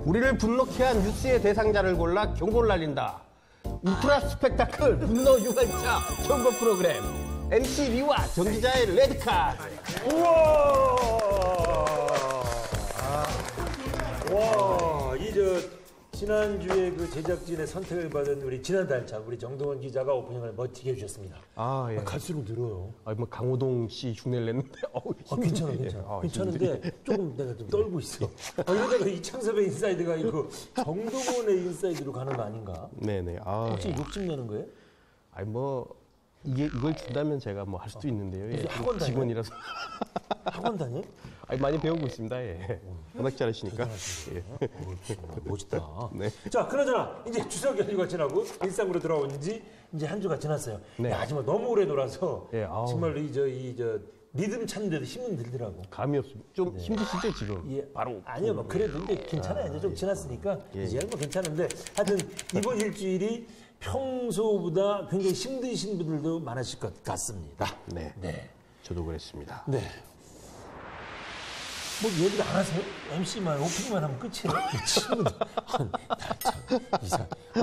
우리를 분노케 한 뉴스의 대상자를 골라 경고를 날린다. 울트라 스펙타클 분노 유발차 경고 프로그램 MC 리와 정기자의 레드카드. 우와! 와, 지난주에 그 제작진의 선택을 받은 우리 지난달차 우리 정동원 기자가 오프닝을 멋지게 해주셨습니다. 예. 갈수록 늘어요. 뭐 강호동 씨 흉내를 냈는데. 괜찮아. 괜찮은데 조금 내가 좀 떨고 있어. 이러다가 이창섭의 인사이드가 아니고 정동원의 인사이드로 가는 거 아닌가? 네네. 혹시 욕심내는 거예요? 이걸 준다면 제가 뭐 할 수도 있는데요. 예. 학원 다녀요? 직원이라서. 학원 다녀? 많이 배우고 있습니다. 예. 워낙 잘하시니까. 예. 멋있다. 네. 자, 그나저나 이제 추석 연휴가 지나고 일상으로 돌아온 지 이제 한 주가 지났어요. 네. 하지만 너무 오래 놀아서 예, 정말 리듬 찾는데도 힘은 들더라고. 감이 없습니다. 좀 힘드시죠 지금? 예. 바로. 아니요, 뭐 그래도 이제 괜찮아요. 이제 좀 지났으니까 이제 뭐 괜찮은데 하여튼 이번 일주일이 평소보다 굉장히 힘드신 분들도 많으실 것 같습니다. 네. 저도 그랬습니다. 네. 뭐 얘기를 안 하세요? MC만 오프닝만 하면 끝이에요.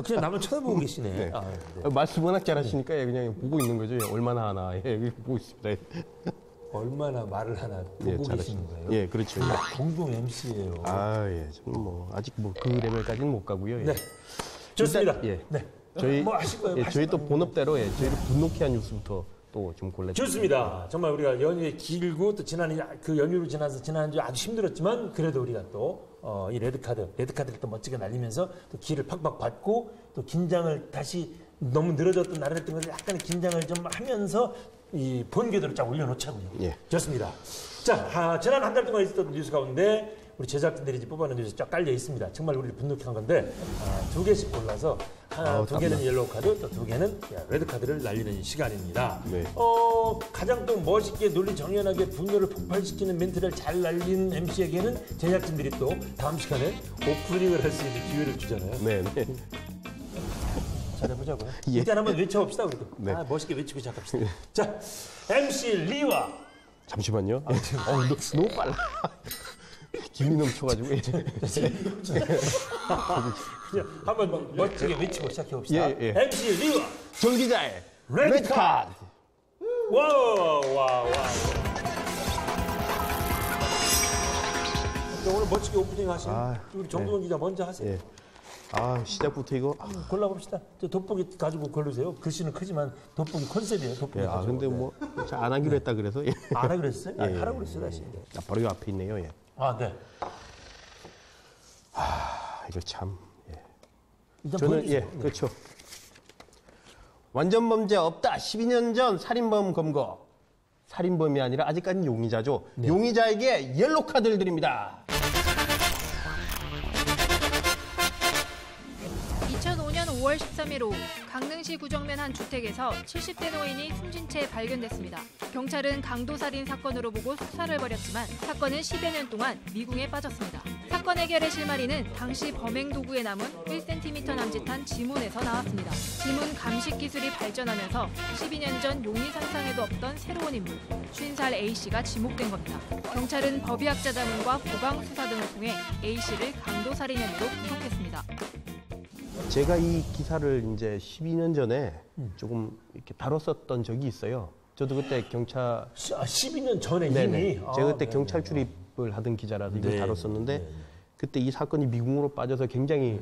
그냥 나만 쳐다보고 계시네. 네. 말씀 워낙 잘하시니까 그냥 보고 있는 거죠. 얼마나 하나. 여기 보고 있습니다. 얼마나 말을 하나 보고 계시는 거예요? 예, 그렇죠. 공동 MC예요. 아직 그 레벨까지는 못 가고요. 예. 네. 좋습니다. 일단, 네. 저희 뭐 하실 거예요? 저희 또 본업대로 저희를 분노케 한 뉴스부터 또 좀 골라주세요. 좋습니다. 정말 우리가 연휴에 길고 또 지난 그 연휴로 지나서 지난주 아주 힘들었지만 그래도 우리가 또 이 레드카드를 또 멋지게 날리면서 또 기회를 팍팍 받고 또 긴장을 다시 너무 늘어졌던 나랬던 것을 약간의 긴장을 좀 하면서 이 본궤도를 쫙 올려놓자고요. 예. 좋습니다. 자, 지난 한 달 동안 있었던 뉴스 가운데 우리 제작진들이 이제 뽑아낸 뉴스 쫙 깔려 있습니다. 정말 우리를 분노케 한 건데 두 개씩 골라서 두 개는 옐로우 카드, 또 두 개는 레드 카드를 날리는 시간입니다. 네. 가장 또 멋있게 논리 정연하게 분노를 폭발시키는 멘트를 잘 날린 MC에게는 제작진들이 또 다음 시간에 오프닝을 할 수 있는 기회를 주잖아요. 네. 잘해보자고요. 예. 일단 한번 외쳐봅시다, 우리도. 네. 멋있게 외치고 시작합시다. 자, MC 리와. 잠시만요. 너무 빨라. 기운이 넘쳐가지고. 그냥 한번 멋지게 외치고 시작해봅시다. 예. MC 리와. 정기자의 레드 카드. 와. 오늘 멋지게 오프닝 하신 우리 정동원 기자 먼저 하세요. 예. 시작부터 이거. 골라봅시다. 저 돋보기 가지고 고르세요. 글씨는 크지만 돋보기 컨셉이에요. 돋보기 가지고. 근데 뭐 잘 안 하기로 했다 그래서. 예. 안 하기로 했어요? 예. 하라고 그랬어요, 다시. 바로 이 앞에 있네요. 예. 네. 이거 참. 예. 일단 저는 보여주세요. 그렇죠. 완전 범죄 없다. 12년 전 살인범 검거. 살인범이 아니라 아직까지는 용의자죠. 네. 용의자에게 옐로 카드를 드립니다. 2005년 5월 13일 오후 강릉시 구정면 한 주택에서 70대 노인이 숨진 채 발견됐습니다. 경찰은 강도살인 사건으로 보고 수사를 벌였지만 사건은 10여 년 동안 미궁에 빠졌습니다. 사건 해결의 실마리는 당시 범행 도구에 남은 1cm 남짓한 지문에서 나왔습니다. 지문 감식 기술이 발전하면서 12년 전 용의 상상에도 없던 새로운 인물, 50살 A씨가 지목된 겁니다. 경찰은 법의학자자문과 보강 수사 등을 통해 A씨를 강도살인 혐의로 구속했습니다. 제가 이 기사를 이제 12년 전에 조금 이렇게 다뤘었던 적이 있어요. 저도 그때 경찰 12년 전에 네네. 이미 제가 그때 경찰 출입을 하던 기자라서 이걸 다뤘었는데 그때 이 사건이 미궁으로 빠져서 굉장히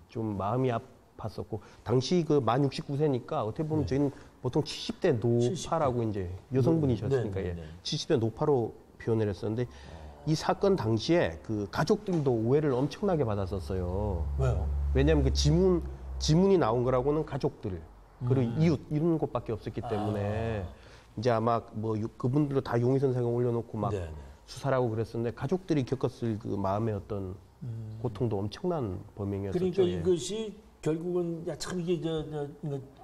좀 마음이 아팠었고 당시 만 69세니까 어떻게 보면 저희는 보통 70대 노파라고 이제 여성분이셨으니까 70대 노파로 표현을 했었는데 이 사건 당시에 그 가족들도 오해를 엄청나게 받았었어요. 왜요? 왜냐하면 그 지문이 나온 거라고는 가족들 그리고 이웃 이런 곳밖에 없었기 때문에 이제 아마 뭐 그분들도 다 용의 선상에 올려놓고 막 수사라고 그랬었는데 가족들이 겪었을 그 마음의 어떤 고통도 엄청난 범행이었었죠. 그러니까 이것이 결국은 참 이게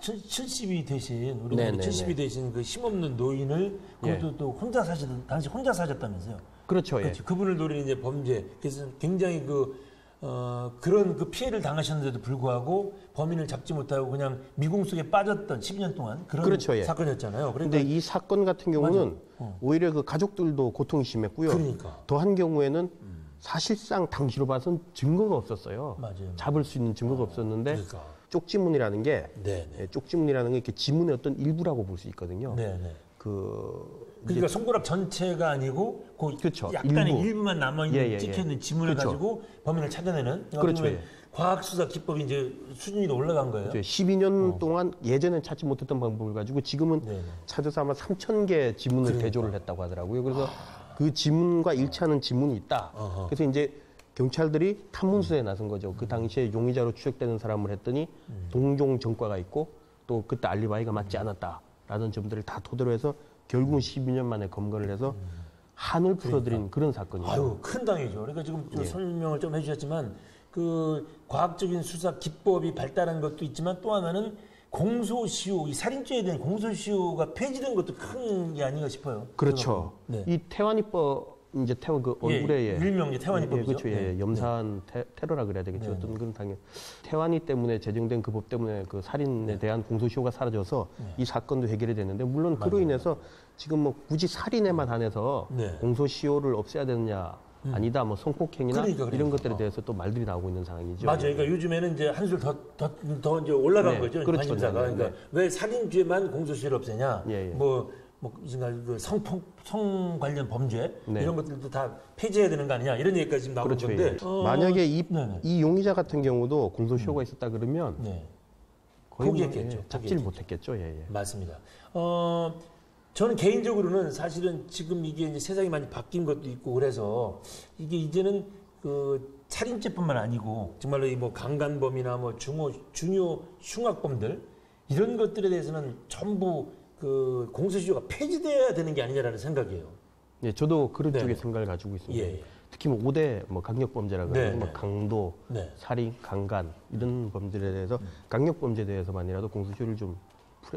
70이 되신 우리 70이 되신 그 힘없는 노인을 그것도 또 혼자 사시던 당시 혼자 사셨다면서요? 그렇죠. 그렇죠. 그분을 노리는 이제 범죄. 그래서 굉장히 그런 그 피해를 당하셨는데도 불구하고 범인을 잡지 못하고 그냥 미궁 속에 빠졌던 12년 동안 그런 그렇죠, 사건이었잖아요. 그런데 이 사건 같은 경우는 오히려 그 가족들도 고통이 심했고요. 그러니까. 더한 경우에는 사실상 당시로 봐서는 증거가 없었어요. 맞아요. 잡을 수 있는 증거가 없었는데 그러니까. 쪽지문이라는 게 네. 예, 쪽지문이라는 게 이렇게 지문의 어떤 일부라고 볼 수 있거든요. 네. 이제 그러니까 손가락 전체가 아니고 그 그쵸, 약간의 일부만 남아 있는 예. 찍혀 있는 지문을 그쵸. 가지고 범인을 찾아내는 그렇죠, 예. 과학 수사 기법이 이제 수준이 더 올라간 거예요. 12년 동안 예전엔 찾지 못했던 방법을 가지고 지금은 네네. 찾아서 아마 3,000개 지문을 그러니까. 대조를 했다고 하더라고요. 그래서 그 지문과 일치하는 지문이 있다. 어허. 그래서 이제 경찰들이 탐문수에 나선 거죠. 그 당시에 용의자로 추적되는 사람을 했더니 동종 전과가 있고 또 그때 알리바이가 맞지 않았다라는 점들을 다 토대로 해서 결국은 12년 만에 검거를 해서 한을 풀어드린 그런 사건이에요. 아유, 큰 당이죠. 그러니까 지금 좀 예. 설명을 좀 해주셨지만 그 과학적인 수사 기법이 발달한 것도 있지만 또 하나는 공소시효, 이 살인죄에 대한 공소시효가 폐지된 것도 큰 게 아닌가 싶어요. 그렇죠. 네. 이 태완이법 이제 태완 그 얼굴에 예, 일명 이제 태완이법이죠. 그렇죠. 예, 네. 염산 테러라 그래야 되겠죠. 네. 어떤 그런 당연 태완이 때문에 제정된 그 법 때문에 그 살인에 대한 공소시효가 사라져서 이 사건도 해결이 됐는데 물론 그로 인해서 지금 뭐 굳이 살인에만 한해서 네. 공소시효를 없애야 되느냐 아니다 뭐 성폭행이나 그러니까. 이런 것들에 대해서 또 말들이 나오고 있는 상황이죠. 맞아요. 그러니까 요즘에는 이제 한술 더 이제 올라간 네, 거죠. 그렇죠. 관심사가. 네, 네, 그러니까 왜 살인죄만 공소시효를 없애냐? 예, 예. 성 관련 범죄 네. 이런 것들도 다 폐지해야 되는 거 아니냐 이런 얘기까지 지금 나오는 그렇죠. 건데 예. 만약에 네네. 이 용의자 같은 경우도 공소시효가 있었다 그러면 네. 거의 포기했겠죠. 뭐, 잡지를 못했겠죠. 예, 예. 맞습니다. 저는 개인적으로는 사실은 지금 이게 이제 세상이 많이 바뀐 것도 있고 그래서 이게 이제는 그 살인죄뿐만 아니고 정말로 이 뭐 강간범이나 뭐 중요 흉악범들 이런 것들에 대해서는 전부 그 공소시효가 폐지돼야 되는 게 아니냐라는 생각이에요. 예, 저도 그런 네. 쪽의 생각을 가지고 있습니다. 예. 특히 뭐 5대 뭐 강력범죄라 그러고 네, 뭐 네. 강도, 네. 살인, 강간 이런 범죄에 대해서 강력범죄에 대해서만이라도 공소시효를 좀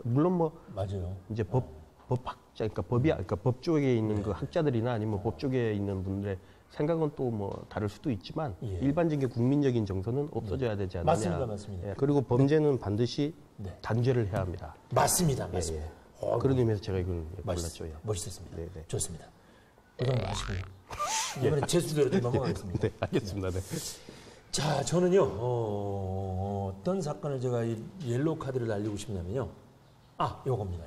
물론 뭐 맞아요. 이제 법학자 그러니까 그러니까 법 쪽에 있는 그 학자들이나 아니면 법 쪽에 있는 분들의 생각은 또 뭐 다를 수도 있지만 예. 일반적인 국민적인 정서는 없어져야 되지 않느냐. 맞습니다, 맞습니다. 예, 그리고 범죄는 반드시 네. 단죄를 해야 합니다. 맞습니다, 예, 맞습니다. 예. 그런 의미에서 제가 이걸 골랐죠. 예. 멋있었습니다. 네, 네. 좋습니다. 고생 많으시고요. 이번에 제 수대로 좀 넘어가겠습니다. 네, 알겠습니다. 네. 자, 저는요, 어떤 사건을 제가 이 옐로우 카드를 날리고 싶냐면요. 요겁니다.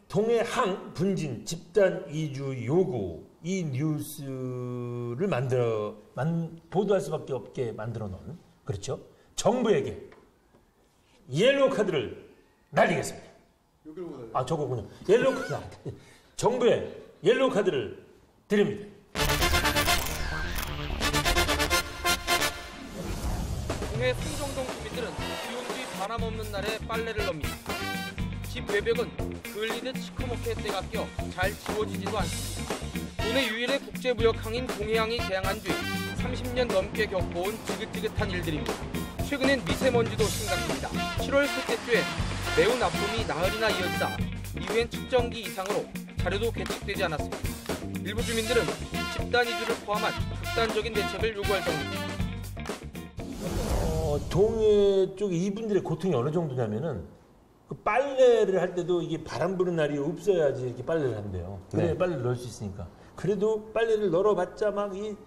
동해항 분진 집단 이주 요구 이 뉴스를 보도할 수밖에 없게 만들어 놓은 그렇죠? 정부에게 옐로우 카드를 날리겠습니다. 저거군요. 옐로우 카드. 정부에 옐로우 카드를 드립니다. 동해 송정동 주민들은 비온 뒤 바람없는 날에 빨래를 넣습니다. 집 외벽은 그을리듯 시커멓게 때가 껴 잘 지워지지도 않습니다. 국내 유일의 국제무역항인 동해항이 개항한 뒤 30년 넘게 겪어온 지긋지긋한 일들입니다. 최근엔 미세먼지도 심각합니다. 7월 셋째 주엔 매우 나쁨이 나흘이나 이어지다 이후엔 측정기 이상으로 자료도 계측되지 않았습니다. 일부 주민들은 집단 이주를 포함한 극단적인 대책을 요구할 정도입니다. 동해 쪽에 이분들의 고통이 어느 정도냐면은 그 빨래를 할 때도 이게 바람 부는 날이 없어야지 이렇게 빨래를 한대요. 그래야 네. 빨래를 넣을 수 있으니까. 그래도 빨래를 널어봤자 막 이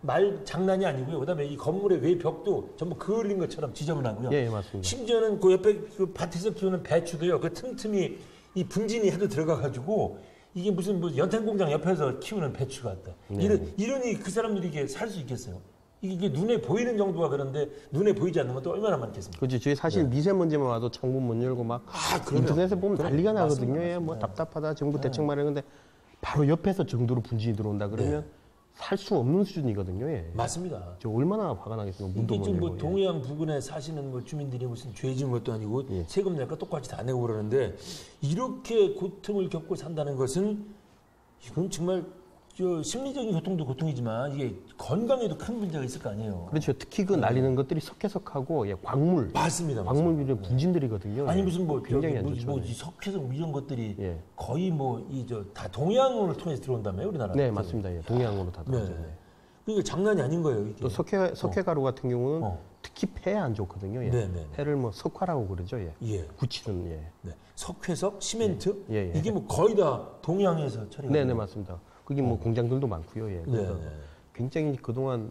말 장난이 아니고요. 그다음에 이 건물의 외벽도 전부 그을린 것처럼 지저분하고요. 예, 맞습니다. 심지어는 그 옆에 그 밭에서 키우는 배추도요. 그 틈틈이 이 분진이 하도 들어가가지고 이게 무슨 뭐 연탄공장 옆에서 키우는 배추 같다. 네. 이러니 그 사람들이 이게 살 수 있겠어요? 이게 눈에 보이는 정도가 그런데 눈에 보이지 않는 것도 얼마나 많겠습니까? 그렇죠. 저희 사실 미세먼지만 와도 창문 못 열고 막 그래요? 인터넷에 보면 난리가 나거든요. 맞습니다. 예, 뭐 답답하다 정부 대책 마련인데 바로 옆에서 정도로 분진이 들어온다 그러면 살 수 없는 수준이거든요. 예. 맞습니다. 저 얼마나 화가 나겠습니까? 문도 이게 못 지금 열고. 뭐 예. 동해안 부근에 사시는 뭐 주민들이 무슨 죄 지은 것도 아니고 예. 세금 낼까 똑같이 다 내고 그러는데 이렇게 고통을 겪고 산다는 것은 이건 정말 심리적인 고통도 고통이지만 이게 건강에도 큰 문제가 있을 거 아니에요. 그렇죠. 특히 그 날리는 것들이 석회석하고 예, 광물, 맞습니다. 광물들의 분진들이거든요. 아니 예. 무슨 뭐 굉장히 안 뭐 좋죠. 이 석회성 이런 것들이 예. 거의 뭐 이 다 동해안을 통해서 들어온다며요, 우리나라. 네, 맞습니다. 예. 동해안으로 다 네. 들어오죠. 그러니까 장난이 아닌 거예요, 이게. 또 석회가루 같은 경우는 어. 특히 폐에 안 좋거든요. 예. 네, 네. 폐를 뭐 석화라고 그러죠. 예. 예. 굳히는 예. 네. 석회석, 시멘트 예, 예. 이게 뭐 거의 다 동해안에서 처리가 네, 네, 돼요. 맞습니다. 거기 뭐 공장들도 많고요. 예. 그래서 네. 굉장히 그동안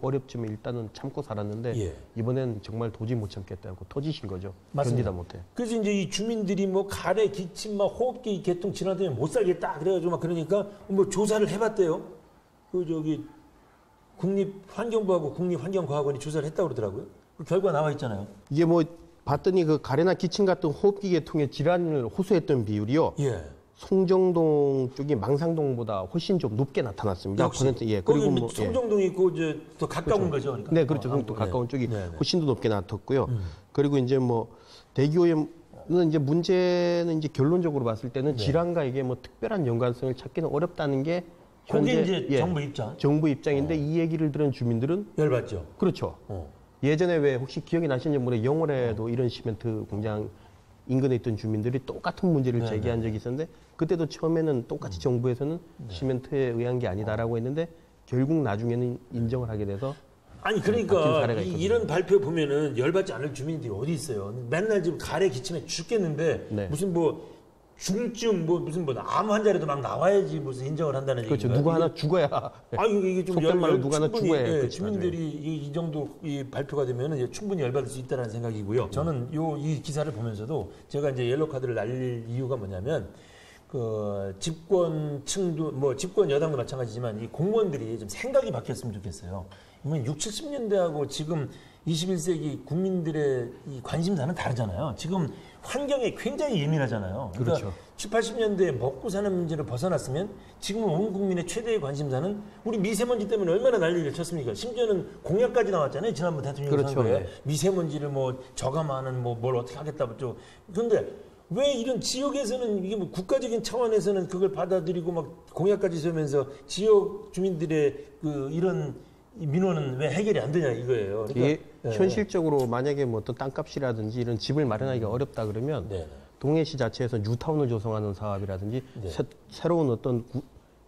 어렵지만 일단은 참고 살았는데 예. 이번엔 정말 도저히 못 참겠다고 터지신 거죠. 맞습니다. 견디다 못해. 그래서 이제 이 주민들이 뭐 가래, 기침, 막 호흡기 개통 질환 못 살겠다 그래가지고 막 그러니까 뭐 조사를 해봤대요. 그 저기 국립환경부하고 국립환경과학원이 조사를 했다고 그러더라고요. 그 결과 나와 있잖아요. 이게 뭐 봤더니 그 가래나 기침 같은 호흡기 계통의 질환을 호소했던 비율이요. 예. 송정동 쪽이 망상동보다 훨씬 좀 높게 나타났습니다. 역시. 예. 거기 그리고 뭐 뭐 예. 송정동이 있고 이제 더 가까운 거죠. 그러니까. 네, 그렇죠. 또 네. 가까운 쪽이 네, 네. 훨씬 더 높게 나왔고요. 그리고 이제 뭐 대기오염은 이제 문제는 이제 결론적으로 봤을 때는 질환과 이게 뭐 특별한 연관성을 찾기는 어렵다는 게 현재 그게 이제 정부 입장. 정부 입장인데 이 얘기를 들은 주민들은 열받죠. 그렇죠. 예전에 왜 혹시 기억이 나시는지 모르겠는데 영월에도 이런 시멘트 공장 인근에 있던 주민들이 똑같은 문제를 제기한 적이 있었는데 그때도 처음에는 똑같이 정부에서는 시멘트에 의한 게 아니다라고 했는데 결국 나중에는 인정을 하게 돼서 아니 바뀐 그러니까 사례가 있거든요. 이런 발표 보면은 열받지 않을 주민들이 어디 있어요. 맨날 지금 가래 기침에 죽겠는데 네. 무슨 뭐 중증 뭐 무슨 뭐 암 환자라도 막 나와야지 무슨 인정을 한다는 그렇죠. 얘기인가요? 누가 하나 죽어야 아 이게 좀 속된 말로 누가 하나 충분히, 죽어야 예, 그렇지, 주민들이 이 정도 이 발표가 되면은 충분히 열받을 수 있다는 생각이고요. 저는 이 기사를 보면서도 제가 이제 옐로 카드를 날릴 이유가 뭐냐면 그 집권층도 뭐 집권 여당도 마찬가지지만 이 공무원들이 좀 생각이 바뀌었으면 좋겠어요. 그러면 60, 70년대하고 지금 21세기 국민들의 이 관심사는 다르잖아요. 지금 환경에 굉장히 예민하잖아요. 그러니까 그렇죠. 7, 80년대에 먹고 사는 문제를 벗어났으면 지금은 온 국민의 최대의 관심사는 우리 미세먼지 때문에 얼마나 난리를 쳤습니까? 심지어는 공약까지 나왔잖아요. 지난번 대통령 그렇죠. 선거에 네. 미세먼지를 뭐 저감하는 뭐 뭘 어떻게 하겠다고 좀. 그런데 왜 이런 지역에서는 이게 뭐 국가적인 차원에서는 그걸 받아들이고 막 공약까지 세우면서 지역 주민들의 그 이런 이 민원은 왜 해결이 안 되냐 이거예요. 그러니까 이게 현실적으로 만약에 뭐 어떤 땅값이라든지 이런 집을 마련하기가 어렵다 그러면 네. 동해시 자체에서 뉴타운을 조성하는 사업이라든지 새로운 어떤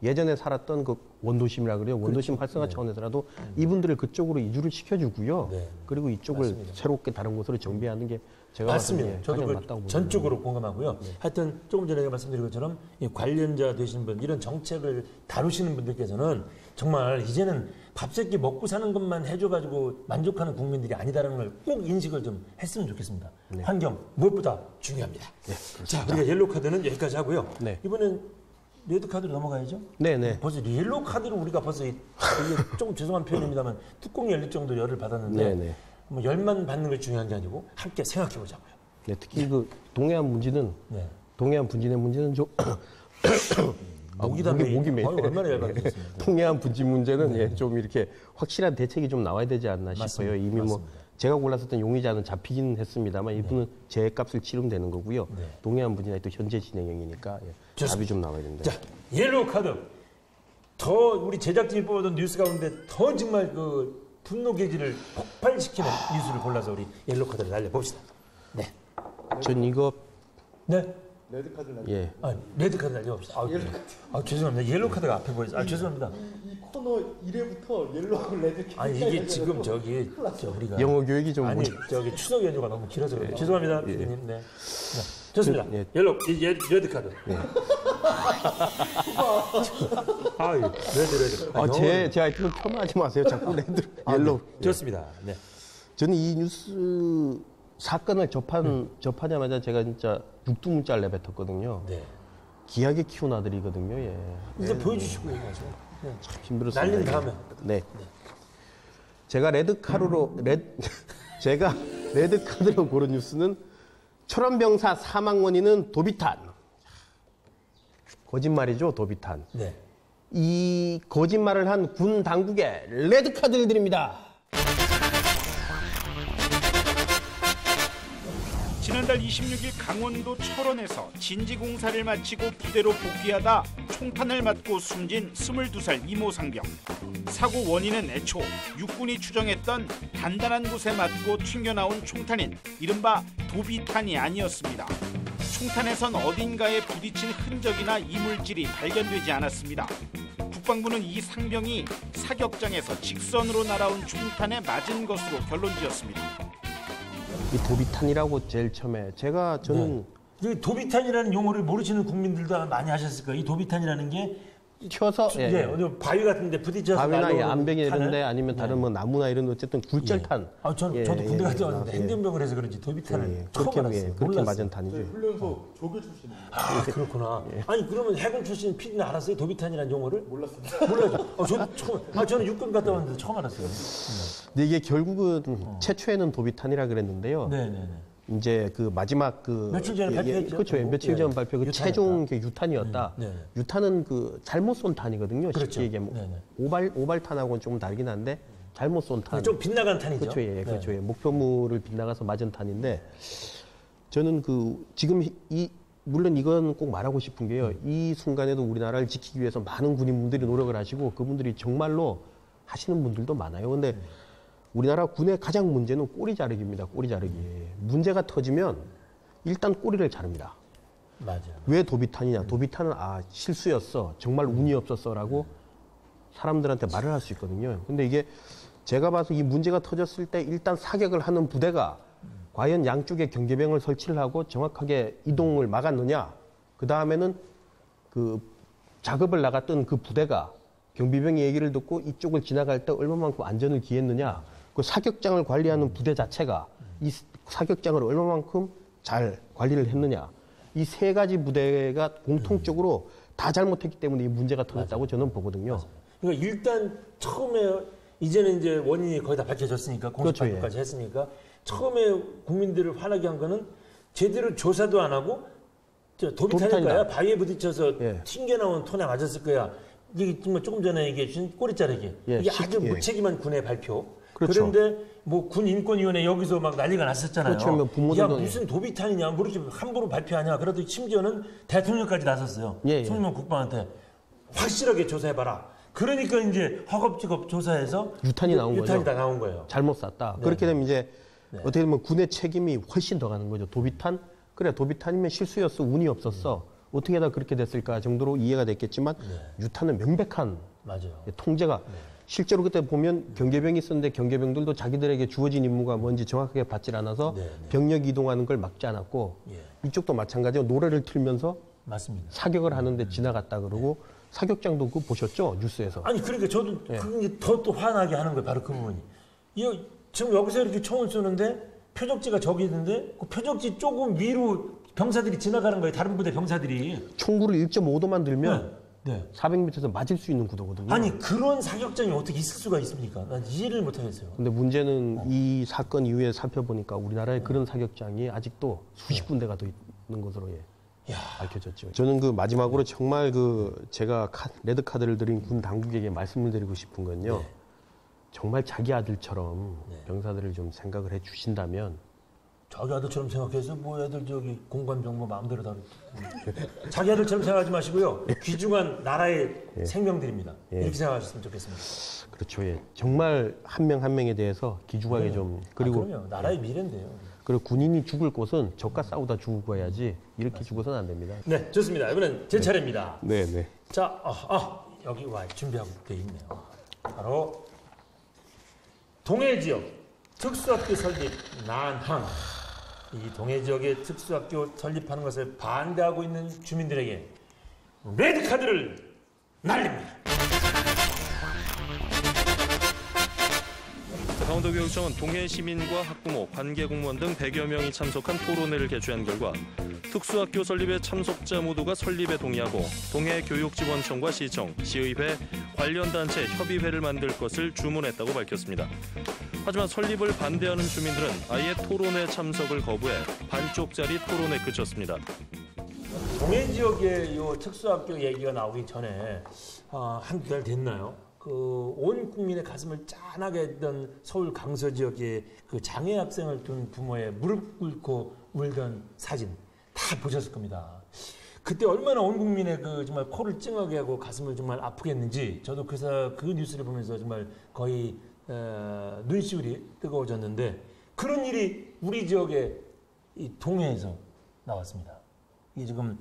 예전에 살았던 그 원도심이라 그래요. 원도심 활성화 차원에서라도 이분들을 그쪽으로 이주를 시켜주고요. 네. 그리고 이쪽을 맞습니다. 새롭게 다른 곳으로 정비하는 게 제가 맞습니다. 봤을 때 저도 가장 그 맞다고 봅니다. 전적으로 공감하고요. 하여튼 조금 전에 말씀드린 것처럼 이 관련자 되신 분, 이런 정책을 다루시는 분들께서는 정말 이제는 밥 세끼 먹고 사는 것만 해줘가지고 만족하는 국민들이 아니다라는 걸 꼭 인식을 좀 했으면 좋겠습니다. 환경 무엇보다 중요합니다. 자, 우리가 옐로 카드는 여기까지 하고요. 네. 이번엔 레드 카드로 넘어가야죠. 네네. 벌써 옐로 카드로 우리가 벌써 이게 조금 죄송한 표현입니다만 뚜껑이 열릴 정도 열을 받았는데 네네. 뭐 열만 받는 게 중요한 게 아니고 함께 생각해 보자고요. 네, 특히 그 동해안 분지는 네. 동해안 분진의 문제는 좀 목이 메. 얼마나 열받겠습니다. 동해안 분진 문제는 예, 좀 이렇게 확실한 대책이 좀 나와야 되지 않나 싶어요. 이미 뭐 제가 골랐었던 용의자는 잡히긴 했습니다만 이분은 제 값을 치르면 되는 거고요. 동해안 분진이 또 현재 진행형이니까 예, 답이 좀 나와야 됩니다. 자, 옐로우 카드. 더 우리 제작진이 뽑아둔 뉴스 가운데 더 정말 그 분노 계지를 폭발시키는 뉴스를 골라서 우리 옐로우 카드를 날려봅시다. 네. 전 이거 네. 레드카드 날 예. 아, 레드 카드 날려봅시다. 아, 죄송합니다. 옐로우 카드가 앞에 보여서. 아, 죄송합니다. 이 코너 1회부터 옐로우 레드 아니, 이게 지금 저기 우리가 영어 교육이 좀 아니, 저기 추석 연휴가 너무 길어서 그래요. 죄송합니다, PD님. 네. 좋습니다. 예. 옐로우, 레드 카드. 아, 레드. 제 아이템은 폄하하지 마세요. 자꾸 레드, 옐로우. 좋습니다. 네. 저는 이 뉴스 사건을 접하자마자 제가 진짜 육두문자를 내뱉었거든요. 네. 귀하게 키운 아들이거든요. 예. 이제 보여주시고 얘기하죠. 참 힘들었습니다. 날린 이게. 다음에. 네. 제가 제가 레드카드로 고른 뉴스는 철원병사 사망 원인은 도비탄. 거짓말이죠, 도비탄. 네. 이 거짓말을 한 군 당국에 레드카드를 드립니다. 지난달 26일 강원도 철원에서 진지공사를 마치고 부대로 복귀하다 총탄을 맞고 숨진 22살 이모 상병. 사고 원인은 애초 육군이 추정했던 단단한 곳에 맞고 튕겨나온 총탄인 이른바 도비탄이 아니었습니다. 총탄에선 어딘가에 부딪힌 흔적이나 이물질이 발견되지 않았습니다. 국방부는 이 상병이 사격장에서 직선으로 날아온 총탄에 맞은 것으로 결론지었습니다. 이 도비탄이라고 제일 처음에 저는 이 도비탄이라는 용어를 모르시는 국민들도 많이 하셨을 거예요. 이 도비탄이라는 게 튀어서 어디 바위 같은데 부딪혀서 바위나 날라오는 암벽이 이런데 탄을? 아니면 다른 뭐 나무나 이런 어쨌든 굴절탄. 저도 군대 갔다 왔는데 행정병을 해서 그런지 도비탄을 처음 알았어요. 그렇게 몰랐어요. 맞은 탄이죠. 훈련소 조교 출신입니다. 아 그렇구나. 아니 그러면 해군 출신 PD는 알았어요? 도비탄이라는 용어를? 몰랐습니다. 몰라요. 저도 처음. 저는 육군 갔다 왔는데 처음 알았어요. 근데 이게 결국은 최초에는 도비탄이라 그랬는데요. 네네네. 이제 그 마지막 그 며칠 전에 발표했죠. 그렇죠. 며칠 전 발표 그 유탄이었다. 최종 그 유탄이었다. 네. 유탄은 그 잘못 쏜 탄이거든요. 그렇죠. 쉽게 얘기하면 네네. 오발탄하고는 좀 다르긴 한데 잘못 쏜 탄. 좀 빗나간 탄이죠. 그렇죠. 예, 그렇죠. 예. 목표물을 빗나가서 맞은 탄인데 저는 그 지금 이 물론 이건 꼭 말하고 싶은 게요. 이 순간에도 우리나라를 지키기 위해서 많은 군인분들이 노력을 하시고 그분들이 정말로 하시는 분들도 많아요. 근데 우리나라 군의 가장 문제는 꼬리 자르기입니다. 꼬리 자르기. 문제가 터지면 일단 꼬리를 자릅니다. 맞아요. 왜 도비탄이냐? 도비탄은 실수였어. 정말 운이 없었어라고 사람들한테 말을 할 수 있거든요. 근데 이게 제가 봐서 이 문제가 터졌을 때 일단 사격을 하는 부대가 과연 양쪽에 경계병을 설치를 하고 정확하게 이동을 막았느냐? 그 다음에는 그 작업을 나갔던 그 부대가 경비병의 얘기를 듣고 이쪽을 지나갈 때 얼마만큼 안전을 기했느냐? 그 사격장을 관리하는 부대 자체가 이 사격장을 얼마만큼 잘 관리를 했느냐? 이 세 가지 부대가 공통적으로 다 잘못했기 때문에 이 문제가 터졌다고 저는 보거든요. 그러니까 일단 처음에 이제는 이제 원인이 거의 다 밝혀졌으니까 공식 그렇죠, 발표까지 했으니까 처음에 국민들을 화나게 한 거는 제대로 조사도 안 하고 도비탄일 거야. 도비탄이다. 바위에 부딪혀서 예. 튕겨나온 톤에 맞았을 거야. 이게 정말 조금 전에 얘기해 주신 꼬리 자르기. 예, 이게 아주 예. 무책임한 군의 발표. 그렇죠. 그런데 뭐 군 인권위원회 여기서 막 난리가 났었잖아요. 그렇죠. 뭐 부모들도- 야 무슨 도비탄이냐, 뭐 이렇게 함부로 발표하냐. 그래도 심지어는 대통령까지 나섰어요. 예, 예. 송영만 국방한테 확실하게 조사해봐라. 그러니까 이제 허겁지겁 조사해서 유탄이 나온 유탄이 거죠. 다 나온 거예요. 잘못 쐈다. 그렇게 되면 이제 어떻게 보면 군의 책임이 훨씬 더 가는 거죠. 도비탄? 그래, 도비탄이면 실수였어. 운이 없었어. 어떻게 다 그렇게 됐을까 정도로 이해가 됐겠지만 유탄은 명백한 맞아요. 통제가 실제로 그때 보면 경계병이 있었는데 경계병들도 자기들에게 주어진 임무가 뭔지 정확하게 받질 않아서 병력 이동하는 걸 막지 않았고 이쪽도 마찬가지로 노래를 틀면서 맞습니다. 사격을 하는데 지나갔다 그러고 사격장도 그거 보셨죠? 뉴스에서. 아니 그러니까 저도 그게 더 또 화나게 하는 거예요. 바로 그 부분이. 이거 지금 여기서 이렇게 총을 쏘는데 표적지가 저기 있는데 그 표적지 조금 위로 병사들이 지나가는 거예요. 다른 부대 병사들이. 총구를 1.5도만 들면 네. 400m에서 맞을 수 있는 구도거든요. 아니 그런 사격장이 어떻게 있을 수가 있습니까? 난 이해를 못 하겠어요. 근데 문제는 이 사건 이후에 살펴보니까 우리나라에 그런 사격장이 아직도 수십 군데가 더 있는 것으로 밝혀졌죠. 저는 그 마지막으로 정말 그 제가 레드 카드를 드린 군 당국에게 말씀을 드리고 싶은 건요. 정말 자기 아들처럼 병사들을 좀 생각을 해 주신다면 자기 아들처럼 생각해서 뭐 애들 저기 공간 정보 마음대로 다루. 자기 아들처럼 생각하지 마시고요. 귀중한 나라의 생명들입니다. 이렇게 생각하셨으면 좋겠습니다. 그렇죠. 예. 정말 한 명 한 명에 대해서 귀중하게 좀 그리고 그럼요. 나라의 미래인데요. 그리고 군인이 죽을 곳은 적과 싸우다 죽어야지 이렇게 죽어서는 안 됩니다. 네, 좋습니다. 이번엔 제 차례입니다. 네, 네. 자, 여기 와 준비하고 돼 있네요. 바로 동해 지역 특수학교 설립 난항. 이 동해 지역에 특수학교 설립하는 것을 반대하고 있는 주민들에게 레드 카드를 날립니다. 강원도교육청은 동해 시민과 학부모, 관계 공무원 등 100여 명이 참석한 토론회를 개최한 결과 특수학교 설립의 참석자 모두가 설립에 동의하고 동해교육지원청과 시청, 시의회, 관련 단체 협의회를 만들 것을 주문했다고 밝혔습니다. 하지만 설립을 반대하는 주민들은 아예 토론회 참석을 거부해 반쪽짜리 토론에 그쳤습니다. 동해 지역의 이 특수학교 얘기가 나오기 전에 한두 달 됐나요? 온 국민의 가슴을 짠하게 했던 서울 강서 지역의 그 장애 학생을 둔 부모의 무릎 꿇고 울던 사진 다 보셨을 겁니다. 그때 얼마나 온 국민의 그 정말 코를 찡하게 하고 가슴을 정말 아프게 했는지 저도 그 뉴스를 보면서 정말 거의 눈시울이 뜨거워졌는데 그런 일이 우리 지역의 이 동해에서 나왔습니다. 이게 지금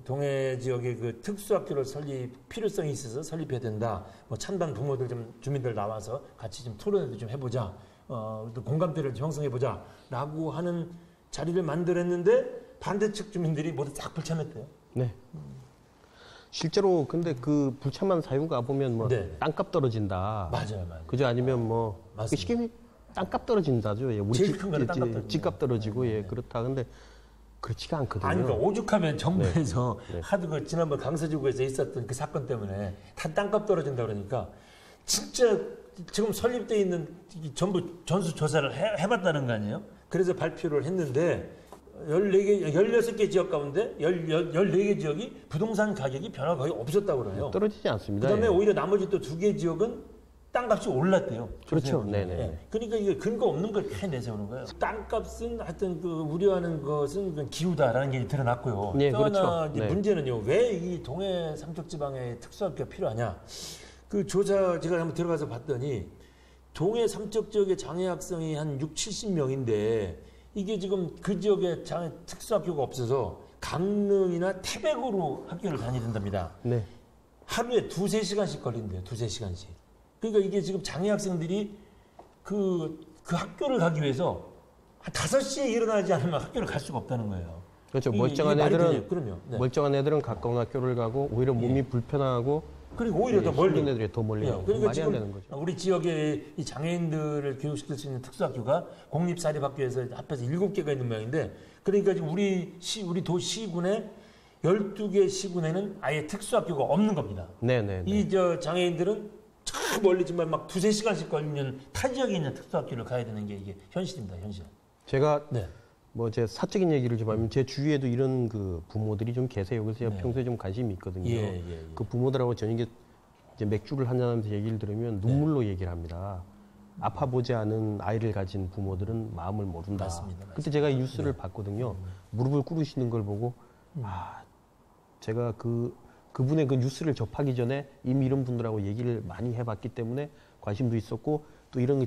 동해 지역의 그 특수학교를 설립 필요성이 있어서 설립해야 된다. 뭐 찬반 부모들 좀 주민들 나와서 같이 좀 토론회도 좀 해보자. 또 공감대를 좀 형성해보자라고 하는 자리를 만들었는데 반대측 주민들이 모두 싹 불참했대요. 네. 실제로 근데 그 불참한 사유가 보면 뭐 네. 땅값 떨어진다. 맞아요. 그죠? 아니면 뭐 맞습니다. 쉽게 땅값 떨어진다죠. 예. 우리 제일 큰 거는 땅값 떨어진다. 집값 떨어지고 예 그렇다. 근데 그렇지가 않거든요. 아니, 그러니까 오죽하면 정부에서 네. 하도 그 지난번 강서지구에서 있었던 그 사건 때문에 다 땅값 떨어진다 그러니까 진짜 지금 설립돼 있는 전부 전수조사를 해봤다는 거 아니에요? 그래서 발표를 했는데 14개, 16개 지역 가운데 14개 지역이 부동산 가격이 변화가 거의 없었다고 그래요. 떨어지지 않습니다. 그다음에 예. 오히려 나머지 또 2개 지역은 땅값이 올랐대요. 그렇죠. 조세호는. 네네. 예. 그러니까 이게 근거 없는 걸 이렇게 내세우는 거예요. 땅값은 하여튼 그 우려하는 것은 그건 기후다라는 게 드러났고요. 네, 또 하나 그렇죠. 이제 네. 문제는요. 왜 이 동해 삼척지방에 특수학교가 필요하냐? 그 조사 제가 한번 들어가서 봤더니 동해 삼척 지역의 장애 학생이 한 70명인데 이게 지금 그 지역에 장애 특수학교가 없어서 강릉이나 태백으로 학교를 다니는답니다. 네. 하루에 2-3시간씩 걸린대요. 2-3시간씩. 그러니까 이게 지금 장애 학생들이 그 학교를 가기 위해서 한 5시에 일어나지 않으면 학교를 갈 수가 없다는 거예요. 그렇죠. 이게 멀쩡한 말이 애들은 되죠. 그럼요. 네. 멀쩡한 애들은 가까운 학교를 가고 오히려 몸이 불편하고 그리고 오히려 더 힘든 멀리. 애들이 더 멀리 가고 그러니까 말이 안 지금 되는 거죠. 우리 지역에 이 장애인들을 교육시킬 수 있는 특수학교가 공립사립학교에서 합해서 7개가 있는 모양인데 그러니까 지금 우리 도시군에 12개 시군에는 아예 특수학교가 없는 겁니다. 네네. 이 저 장애인들은 저 멀리 정말 막 2-3시간씩 걸리는 타 지역에 있는 특수학교를 가야 되는 게 이게 현실입니다. 현실. 제가 네. 뭐 제 사적인 얘기를 좀 하면 제 주위에도 이런 그 부모들이 좀 계세요. 그래서 제가 네. 평소에 좀 관심이 있거든요. 예. 그 부모들하고 저녁에 이제 맥주를 한잔하면서 얘기를 들으면 눈물로 얘기를 합니다. 아파 보지 않은 아이를 가진 부모들은 마음을 모른다. 맞습니다. 그때 제가 이 뉴스를 봤거든요. 무릎을 꿇으시는 걸 보고 제가 그분의 그 뉴스를 접하기 전에 이미 이런 분들하고 얘기를 많이 해봤기 때문에 관심도 있었고 또 이런 거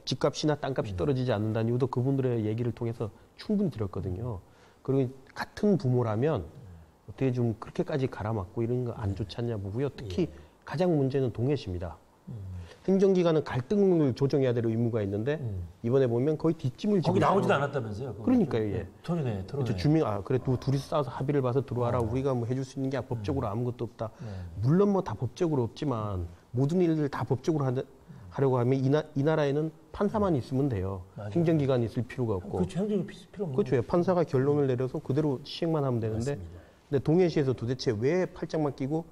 집값이나 땅값이 떨어지지 않는다는 이유도 그분들의 얘기를 통해서 충분히 들었거든요. 그리고 같은 부모라면 어떻게 좀 그렇게까지 갈아맞고 이런 거 안 좋지 않냐 보고요. 특히 가장 문제는 동해시입니다. 행정기관은 갈등을 조정해야 될 의무가 있는데 이번에 보면 거의 뒷짐을 지고 거기 있어요. 나오지도 않았다면서요? 그러니까요, 예. 토론회. 그렇죠. 주민 그래 둘이서 싸워서 합의를 봐서 들어와라. 우리가 뭐 해줄 수 있는 게 법적으로 아무것도 없다. 물론 뭐 다 법적으로 없지만 모든 일을 다 법적으로 하려고 하면 이 나라에는 판사만 있으면 돼요. 맞아요. 행정기관이 있을 필요가 없고. 그렇죠. 행정이 필요 없는 그렇죠. 판사가 결론을 내려서 그대로 시행만 하면 되는데, 근데 동해시에서 도대체 왜 팔짱만 끼고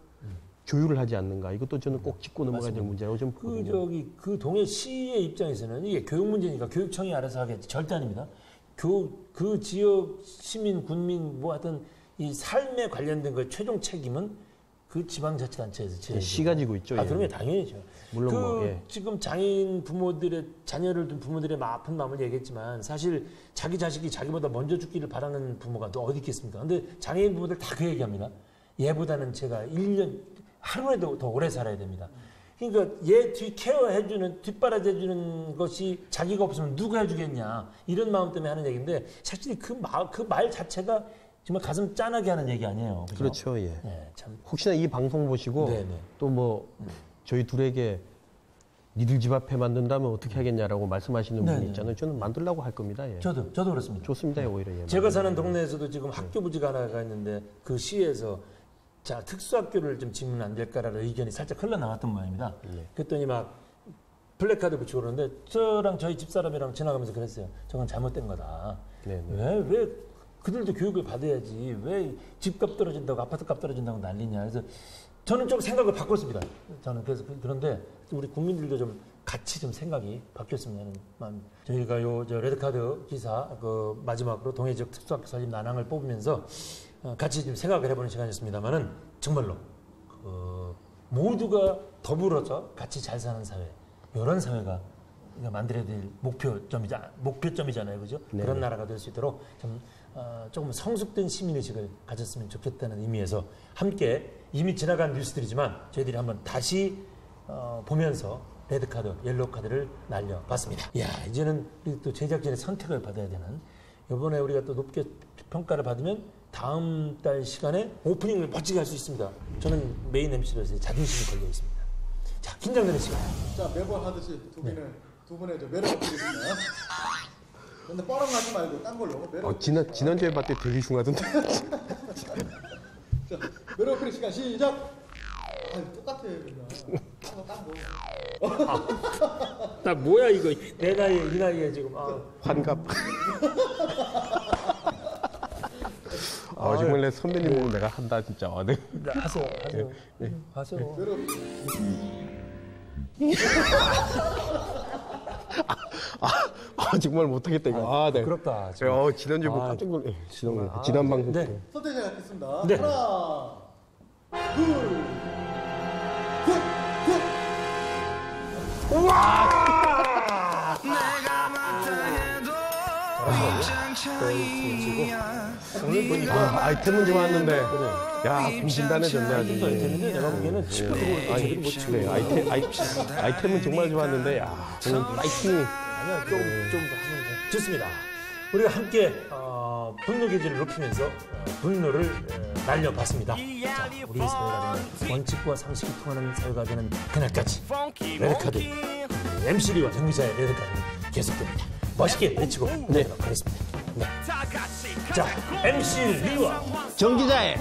조율을 하지 않는가? 이것도 저는 꼭 짚고 넘어가야 될 문제라고 좀 보거든요. 그 동해시의 입장에서는 이게 교육 문제니까 교육청이 알아서 하겠지. 절대 아닙니다. 그 지역 시민, 군민 뭐 하여튼 이 삶에 관련된 그 최종 책임은 그 지방자치단체에서 지어야죠. 시가 지고 있죠. 아, 예. 그러면 당연히죠. 물론 뭐, 예. 지금 장애인 부모들의 자녀를 둔 부모들의 아픈 마음을 얘기했지만 사실 자기 자식이 자기보다 먼저 죽기를 바라는 부모가 또 어디 있겠습니까? 근데 장애인 부모들 다 그 얘기합니다. 얘보다는 제가 1년 하루에도 더 오래 살아야 됩니다. 그러니까 얘 케어해주는 뒷바라지해주는 것이 자기가 없으면 누가 해주겠냐 이런 마음 때문에 하는 얘기인데 사실 그 말 자체가 정말 가슴 짠하게 하는 얘기 아니에요. 그죠? 그렇죠. 예. 네, 참. 혹시나 이 방송 보시고 네네. 또 뭐 저희 둘에게 니들 집 앞에 만든다면 어떻게 하겠냐라고 말씀하시는 네네. 분이 있잖아요. 저는 만들라고 할 겁니다. 예. 저도 그렇습니다. 좋습니다. 오히려. 예. 제가 사는 동네에서도 지금 학교 부지가 하나가 있는데 그 시에서 자 특수학교를 좀 짓면 안 될까라는 의견이 살짝 흘러나왔던 모양입니다. 그랬더니 막 플래카드 붙이고 그러는데 저랑 저희 집사람이랑 지나가면서 그랬어요. 저건 잘못된 거다. 네네. 왜 그들도 교육을 받아야지 왜 집값 떨어진다고 아파트값 떨어진다고 난리냐. 그래서 저는 좀 생각을 바꿨습니다. 저는 그런데 우리 국민들도 좀 같이 좀 생각이 바뀌었으면 하는 마음. 저희가 저 레드카드 기사 그 마지막으로 동해 지역 특수학교 설립 난항을 뽑으면서 같이 좀 생각을 해보는 시간이었습니다만은 정말로 모두가 더불어서 같이 잘 사는 사회 이런 사회가 만들어야 될 목표점이잖아요, 그죠? 네. 그런 나라가 될 수 있도록 좀 조금 성숙된 시민의식을 가졌으면 좋겠다는 의미에서 함께 이미 지나간 뉴스들이지만 저희들이 한번 다시 보면서 레드카드, 옐로우카드를 날려봤습니다. 이야, 이제는 우리 또 제작진의 선택을 받아야 되는 이번에 우리가 또 높게 평가를 받으면 다음 달 시간에 오프닝을 멋지게 할 수 있습니다. 저는 메인 MC로서 자존심이 걸려 있습니다. 자, 긴장되는 시간. 자, 매번 하듯이 두 분의 매력을 드리겠습니다. 근데 뻐렁하지 말고 딴 걸로 매력. 지난주에 봤을 때 되게 흉하던데. 자, 메로크리 시간 시작. 아, 똑같아 그냥. 딴 거. 나 뭐야 이거 내 나이에 이 나이에 지금. 환갑. 정말 내 선배님 보고 내가 한다 진짜. 네. 하세요. 하세요. 정말 못하겠다 이거. 네. 부끄럽다. 지난주에 뭐 깜짝 놀래. 지난 방송 때. 선택자 갖겠습니다. 네. 하나, 둘, 셋. 오늘 보니까 아이템은 좋았는데, 야, 공진단해졌네 아주. 됐는데 내가 보기에는 치고 들어올 때 못 치고. 네, 아이템은 정말 좋았는데, 야, 오늘 파이팅이. 아니야, 좀 하면 돼. 좋습니다. 우리가 함께 분노 기질을 높이면서 분노를 날려봤습니다. 자, 우리 사회가 되는 원칙과 상식이 통하는 사회가 되는 그날까지 레드카드 MC리와 정기자의 레드카드는 계속됩니다. 멋있게 외치고 보도록 하겠습니다. 네. 자, MC 리와 정기자의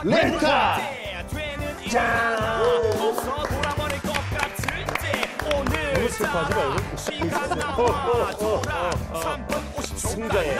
레드카! 너무 슬퍼하지 말고 승자의